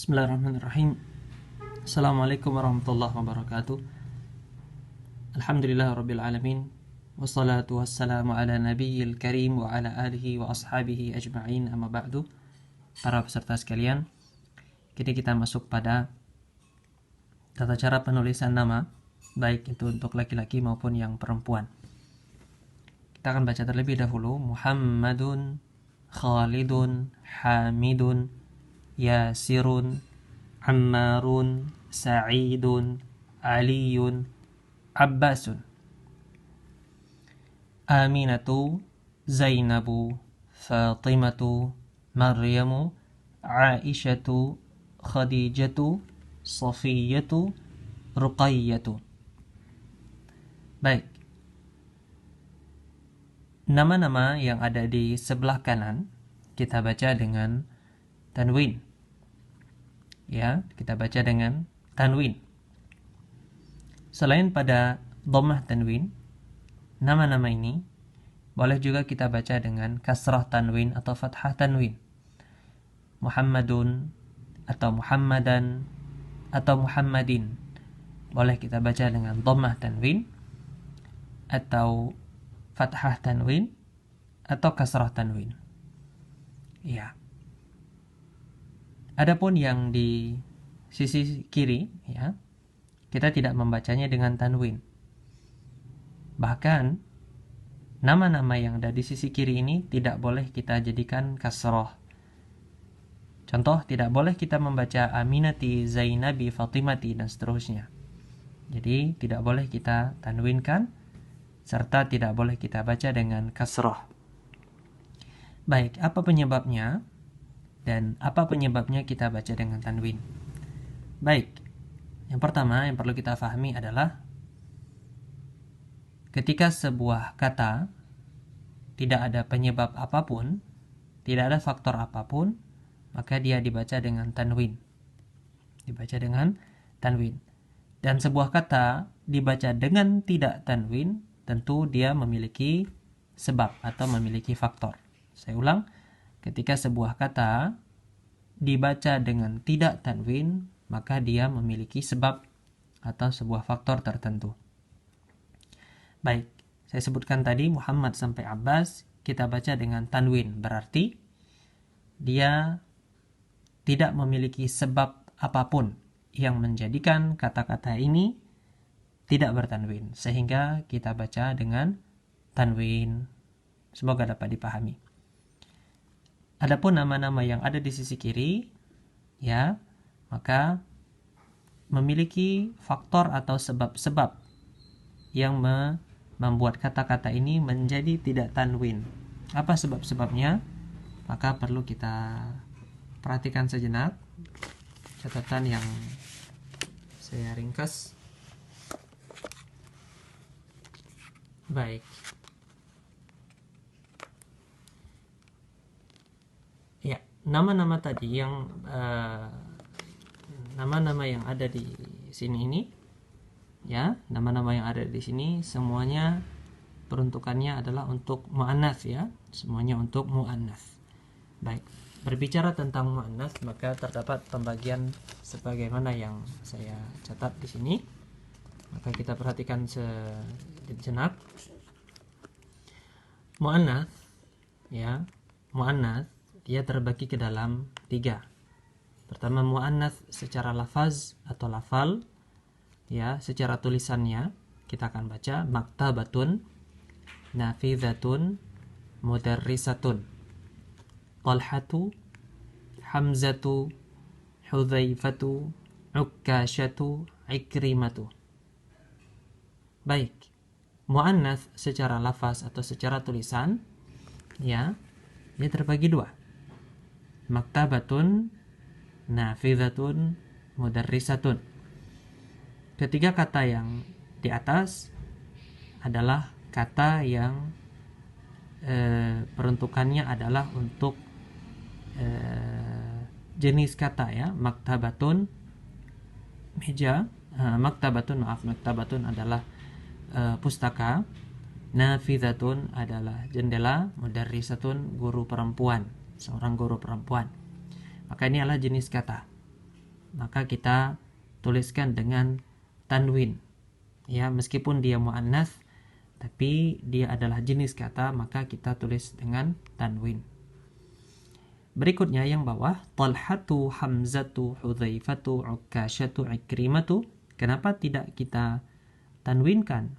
Bismillahirrahmanirrahim. Assalamualaikum warahmatullahi wabarakatuh. Alhamdulillah rabbil alamin. Wassalatu wassalamu ala nabiyil karim wa ala alihi wa ashabihi ajma'in, amma ba'du. Para peserta sekalian, kini kita masuk pada tata cara penulisan nama, baik itu untuk laki-laki maupun yang perempuan. Kita akan baca terlebih dahulu Muhammadun, Khalidun, Hamidun, Yasirun, Ammarun, Sa'idun, Aliyun, Abbasun, Aminatu, Zainabu, Fatimatu, Maryamu, Aisyatu, Khadijatu, Safiyatu, Ruqayyatu. Baik. Nama-nama yang ada di sebelah kanan kita baca dengan tanwin. Ya, kita baca dengan tanwin. Selain pada dhammah tanwin, nama-nama ini boleh juga kita baca dengan kasrah tanwin atau fathah tanwin. Muhammadun atau Muhammadan atau Muhammadin boleh kita baca dengan dhammah tanwin atau fathah tanwin atau kasrah tanwin. Ya. Adapun yang di sisi kiri, ya, kita tidak membacanya dengan tanwin. Bahkan nama-nama yang ada di sisi kiri ini tidak boleh kita jadikan kasroh. Contoh, tidak boleh kita membaca Aminati, Zainabi, Fatimati, dan seterusnya. Jadi tidak boleh kita tanwinkan, serta tidak boleh kita baca dengan kasroh. Baik, apa penyebabnya? Dan apa penyebabnya kita baca dengan tanwin? Baik, yang pertama yang perlu kita pahami adalah ketika sebuah kata tidak ada penyebab apapun, tidak ada faktor apapun, maka dia dibaca dengan tanwin. Dibaca dengan tanwin. Dan sebuah kata dibaca dengan tidak tanwin, tentu dia memiliki sebab atau memiliki faktor. Saya ulang, ketika sebuah kata dibaca dengan tidak tanwin, maka dia memiliki sebab atau sebuah faktor tertentu. Baik, saya sebutkan tadi Muhammad sampai Abbas, kita baca dengan tanwin, berarti dia tidak memiliki sebab apapun yang menjadikan kata-kata ini tidak bertanwin, sehingga kita baca dengan tanwin. Semoga dapat dipahami. Adapun nama-nama yang ada di sisi kiri, ya, maka memiliki faktor atau sebab-sebab yang membuat kata-kata ini menjadi tidak tanwin. Apa sebab-sebabnya? Maka perlu kita perhatikan sejenak. Catatan yang saya ringkas. Baik. Ya, nama-nama tadi yang nama-nama yang ada di sini ini, ya, nama-nama yang ada di sini semuanya peruntukannya adalah untuk muannats, ya, semuanya untuk muannats. Baik, berbicara tentang muannats maka terdapat pembagian sebagaimana yang saya catat di sini. Maka kita perhatikan sejenak. Muannats, ya, muannats dia terbagi ke dalam 3. Pertama, muannats secara lafaz atau lafal, ya, secara tulisannya kita akan baca maktabatun, nafizatun, mudarrisatun, Talhatu, Hamzatu, Hudzaifatu, Ukkashatu, Ikrimatu. Baik, muannats secara lafaz atau secara tulisan, ya, dia terbagi 2. Maktabatun, nafizatun, mudarrisatun. Ketiga kata yang di atas adalah kata yang peruntukannya adalah untuk jenis kata, ya. Maktabatun meja, maktabatun adalah pustaka, nafizatun adalah jendela, mudarrisatun guru perempuan, seorang guru perempuan. Maka ini adalah jenis kata. maka kita tuliskan dengan tanwin. Ya, meskipun dia muannats tapi dia adalah jenis kata, maka kita tulis dengan tanwin. Berikutnya yang bawah, Talhatu, Hamzatu, Hudzaifatu, Ukasyatu, Ikrimatu. Kenapa tidak kita tanwinkan?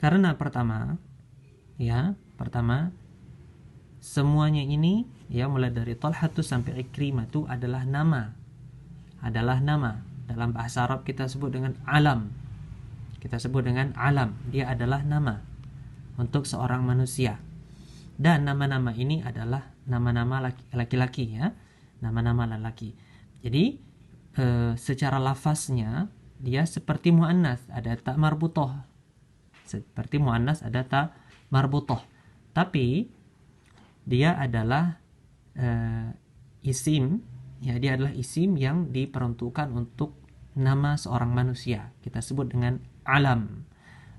Karena pertama, semuanya ini mulai dari Talhatu sampai Ikrimatu adalah nama. Dalam bahasa Arab kita sebut dengan alam. Dia adalah nama untuk seorang manusia. Dan nama-nama ini adalah nama-nama laki-laki, ya. Nama-nama laki. Jadi secara lafaznya dia seperti muannats, ada ta marbutah. Tapi dia adalah isim, dia adalah isim yang diperuntukkan untuk nama seorang manusia. Kita sebut dengan alam.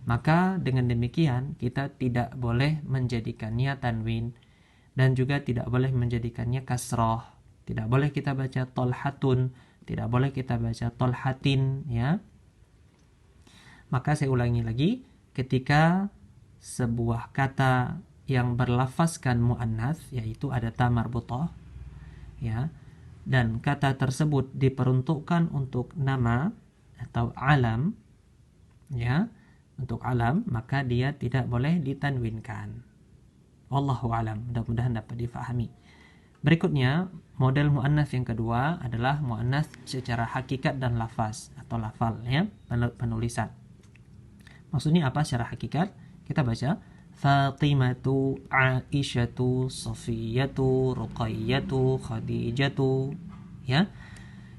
Maka dengan demikian kita tidak boleh menjadikannya tanwin dan juga tidak boleh menjadikannya kasroh. Tidak boleh kita baca tolhatun, tidak boleh kita baca tolhatin, ya. Maka saya ulangi lagi, ketika sebuah kata yang berlafazkan muannats, yaitu ada ta marbutah, ya, dan kata tersebut diperuntukkan untuk nama atau alam, ya, untuk alam, maka dia tidak boleh ditanwinkan. Wallahu alam, mudah-mudahan dapat difahami. Berikutnya, model muannats yang kedua adalah muannats secara hakikat dan lafaz atau lafal, ya, penulisan. Maksudnya apa secara hakikat? Kita baca Fatimatu, Aisyatu, Safiyatu, Ruqayyatu, Khadijatu, ya.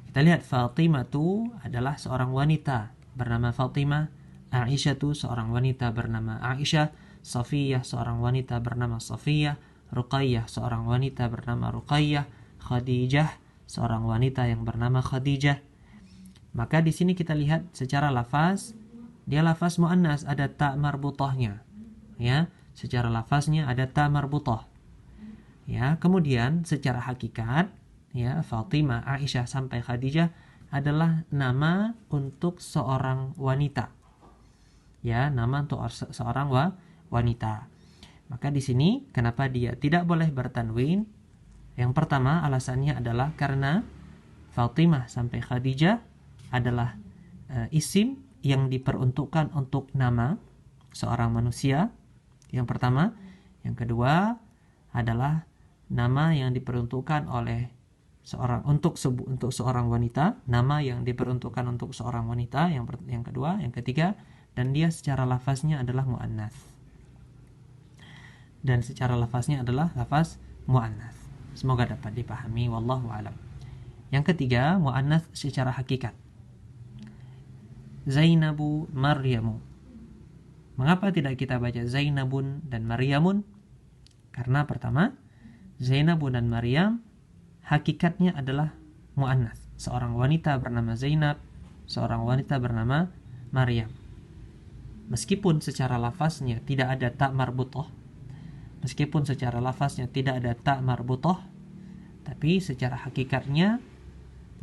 Kita lihat Fatimatu adalah seorang wanita bernama Fatimah, Aisyatu seorang wanita bernama Aisyah, Safiyah seorang wanita bernama Safiyah, Ruqayyah seorang wanita bernama Ruqayyah, Khadijah seorang wanita yang bernama Khadijah. Maka di sini kita lihat secara lafaz, dia lafaz muannats, ada ta marbutahnya. Ya, secara lafaznya ada ta marbutah. Ya, kemudian secara hakikat, ya, Fatimah, Aisyah sampai Khadijah adalah nama untuk seorang wanita. Ya, nama untuk seorang wanita. Maka di sini kenapa dia tidak boleh bertanwin? Yang pertama alasannya adalah karena Fatimah sampai Khadijah adalah isim yang diperuntukkan untuk nama seorang manusia. Yang pertama, yang kedua adalah nama yang diperuntukkan oleh untuk seorang wanita, nama yang diperuntukkan untuk seorang wanita. Yang kedua, yang ketiga, dan dia secara lafaznya adalah muannats. Lafaz muannats. Semoga dapat dipahami, wallahu alam. Yang ketiga, muannats secara hakikat. Zainabu, Maryamu. Mengapa tidak kita baca Zainabun dan Maryamun? Karena pertama, Zainabun dan Maryam hakikatnya adalah muannats. Seorang wanita bernama Zainab, seorang wanita bernama Maryam. Meskipun secara lafaznya tidak ada ta marbutah, tapi secara hakikatnya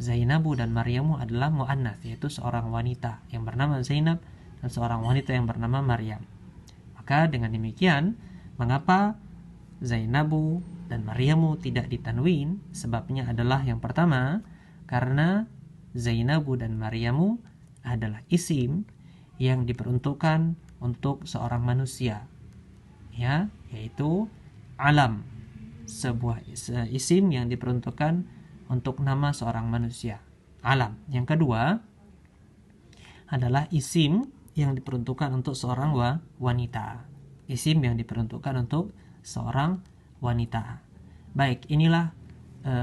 Zainabu dan Maryamu adalah muannats, yaitu seorang wanita yang bernama Zainab dan seorang wanita yang bernama Maryam. Maka dengan demikian, mengapa Zainabu dan Maryamu tidak ditanwin? Sebabnya adalah yang pertama, karena Zainabu dan Maryamu adalah isim yang diperuntukkan untuk seorang manusia, ya, yaitu alam, sebuah isim yang diperuntukkan untuk nama seorang manusia, alam. Yang kedua adalah isim yang diperuntukkan untuk seorang wanita, isim yang diperuntukkan untuk seorang wanita. Baik, inilah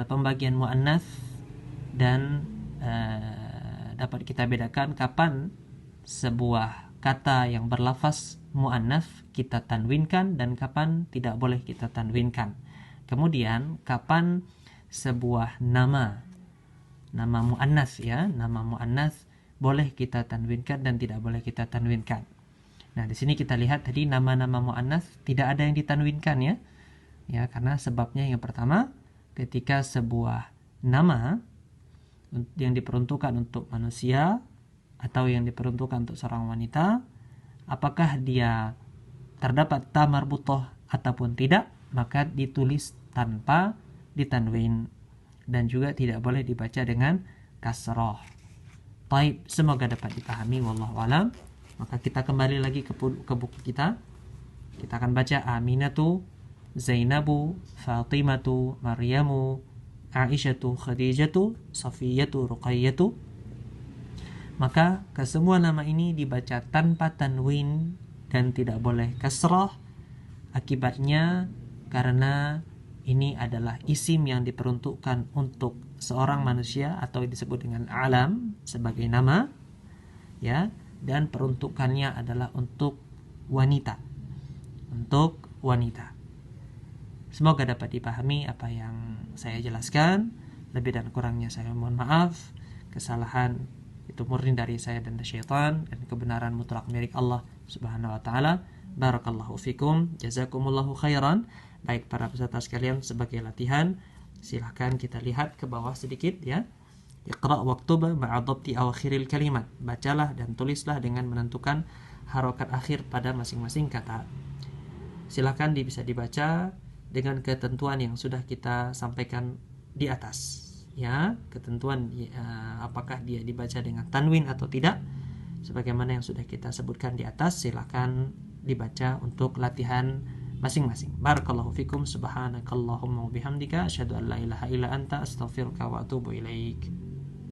pembagian muannats dan dapat kita bedakan kapan sebuah kata yang berlafaz muannats kita tanwinkan dan kapan tidak boleh kita tanwinkan. Kemudian kapan sebuah nama muannats, ya, nama muannats boleh kita tanwinkan dan tidak boleh kita tanwinkan. Nah, di sini kita lihat tadi nama-nama muannats tidak ada yang ditanwinkan, ya. Ya, karena sebabnya yang pertama, ketika sebuah nama yang diperuntukkan untuk manusia atau yang diperuntukkan untuk seorang wanita, apakah dia terdapat ta marbutoh ataupun tidak, maka ditulis tanpa ditanwin dan juga tidak boleh dibaca dengan kasroh. Baik, semoga dapat dipahami, wallahu alam. Maka kita kembali lagi ke buku kita. Kita akan baca Aminatu, Zainabu, Fatimatu, Maryamu, Aisyatu, Khadijatu, Safiyatu, Ruqayyatu. Maka kesemua nama ini dibaca tanpa tanwin dan tidak boleh kasrah. Akibatnya karena ini adalah isim yang diperuntukkan untuk seorang manusia atau disebut dengan alam sebagai nama, ya, dan peruntukannya adalah untuk wanita. Untuk wanita. Semoga dapat dipahami apa yang saya jelaskan. Lebih dan kurangnya saya mohon maaf. Kesalahan itu murni dari saya dan syaitan, dan kebenaran mutlak milik Allah Subhanahu wa taala. Barakallahu fikum, jazakumullahu khairan. Baik para peserta sekalian, sebagai latihan silahkan kita lihat ke bawah sedikit ya. Iqra' waktub ma'a dhabti awakhiril kalimat. Bacalah dan tulislah dengan menentukan harokat akhir pada masing-masing kata. Silahkan bisa dibaca dengan ketentuan yang sudah kita sampaikan di atas. Ya, ketentuan apakah dia dibaca dengan tanwin atau tidak. Sebagaimana yang sudah kita sebutkan di atas, silahkan dibaca untuk latihan masing-masing. Barakallahu fikum, subhanakallahumma wa bihamdika asyhadu an la ilaha illa anta astaghfiruka wa atubu ilaik.